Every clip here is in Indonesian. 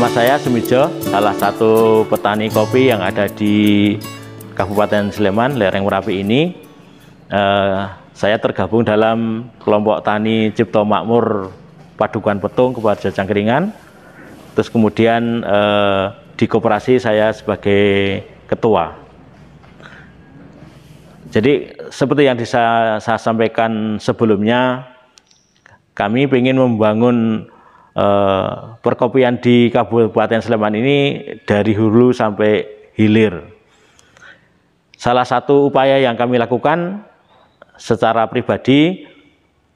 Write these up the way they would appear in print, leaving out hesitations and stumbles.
Nama saya Sumijo, salah satu petani kopi yang ada di Kabupaten Sleman, lereng Merapi ini. Saya tergabung dalam kelompok tani Cipto Makmur Padukuhan Petung Kabupaten Jangkringan. Terus kemudian di koperasi saya sebagai ketua. Jadi seperti yang saya sampaikan sebelumnya, kami ingin membangun perkopian di Kabupaten Sleman ini dari hulu sampai hilir. Salah satu upaya yang kami lakukan secara pribadi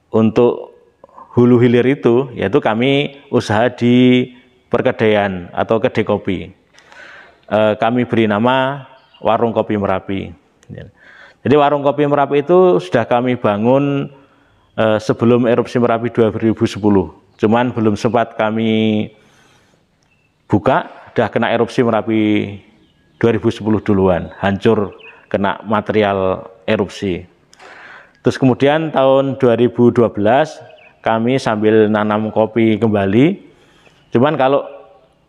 untuk hulu hilir itu, yaitu kami usaha di perkedaian atau kedai kopi. Kami beri nama Warung Kopi Merapi. Jadi Warung Kopi Merapi itu sudah kami bangun sebelum erupsi Merapi 2010. Cuman belum sempat kami buka, udah kena erupsi Merapi 2010 duluan, hancur kena material erupsi. Terus kemudian tahun 2012 kami sambil nanam kopi kembali. Cuman kalau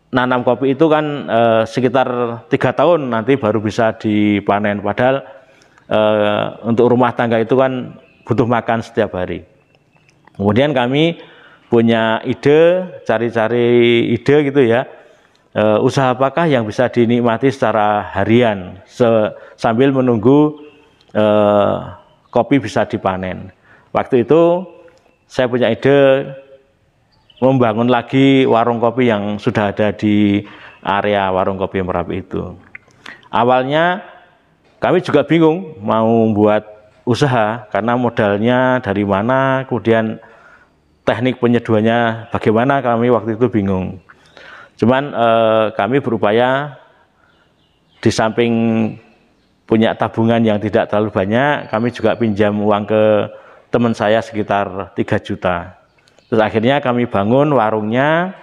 nanam kopi itu kan sekitar 3 tahun nanti baru bisa dipanen. Padahal untuk rumah tangga itu kan butuh makan setiap hari. Kemudian kami punya ide, cari-cari ide gitu ya, usaha apakah yang bisa dinikmati secara harian sambil menunggu kopi bisa dipanen. Waktu itu saya punya ide membangun lagi warung kopi yang sudah ada di area Warung Kopi Merapi itu. Awalnya kami juga bingung mau buat usaha karena modalnya dari mana, kemudian teknik penyeduhannya bagaimana, kami waktu itu bingung. Cuman kami berupaya, di samping punya tabungan yang tidak terlalu banyak, kami juga pinjam uang ke teman saya sekitar 3 juta. Terus akhirnya kami bangun warungnya,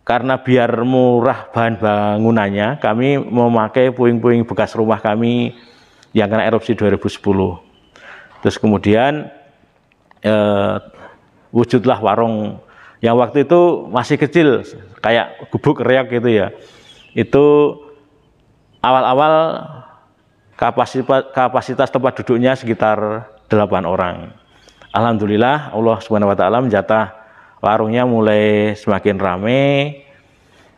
karena biar murah bahan bangunannya, kami memakai puing-puing bekas rumah kami yang kena erupsi 2010. Terus kemudian wujudlah warung yang waktu itu masih kecil, kayak gubuk reok gitu ya. Itu awal-awal kapasitas tempat duduknya sekitar 8 orang. Alhamdulillah Allah Subhanahu wa taala menjatah warungnya mulai semakin ramai.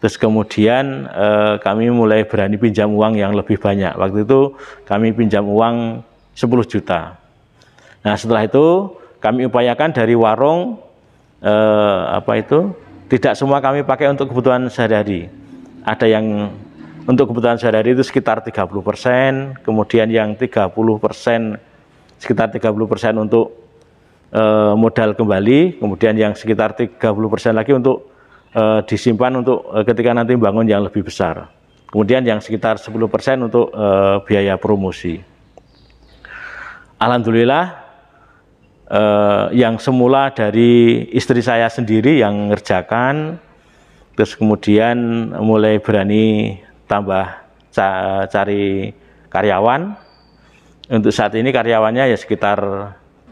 Terus kemudian kami mulai berani pinjam uang yang lebih banyak. Waktu itu kami pinjam uang 10 juta. Nah, setelah itu kami upayakan dari warung tidak semua kami pakai untuk kebutuhan sehari-hari. Ada yang untuk kebutuhan sehari-hari itu sekitar 30%, kemudian yang 30% sekitar 30% untuk modal kembali, kemudian yang sekitar 30% lagi untuk disimpan untuk ketika nanti bangun yang lebih besar. Kemudian yang sekitar 10% untuk biaya promosi. Alhamdulillah yang semula dari istri saya sendiri yang ngerjakan, terus kemudian mulai berani tambah cari karyawan. Untuk saat ini karyawannya ya sekitar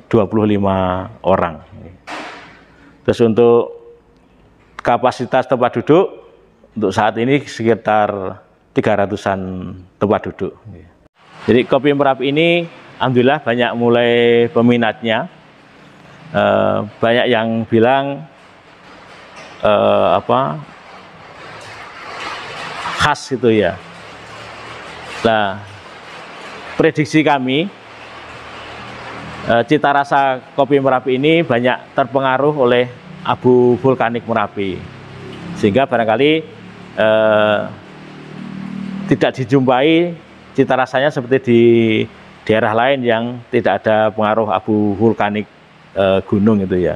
25 orang. Terus untuk kapasitas tempat duduk untuk saat ini sekitar 300-an tempat duduk. Jadi Kopi Merapi ini alhamdulillah banyak mulai peminatnya. Banyak yang bilang khas gitu ya. Nah, prediksi kami cita rasa Kopi Merapi ini banyak terpengaruh oleh abu vulkanik Merapi, sehingga barangkali tidak dijumpai cita rasanya seperti di daerah lain yang tidak ada pengaruh abu vulkanik gunung itu ya.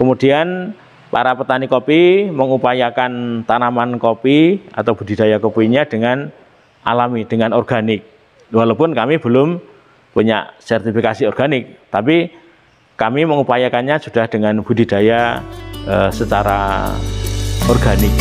Kemudian para petani kopi mengupayakan tanaman kopi atau budidaya kopinya dengan alami, dengan organik. Walaupun kami belum punya sertifikasi organik, tapi kami mengupayakannya sudah dengan budidaya secara organik.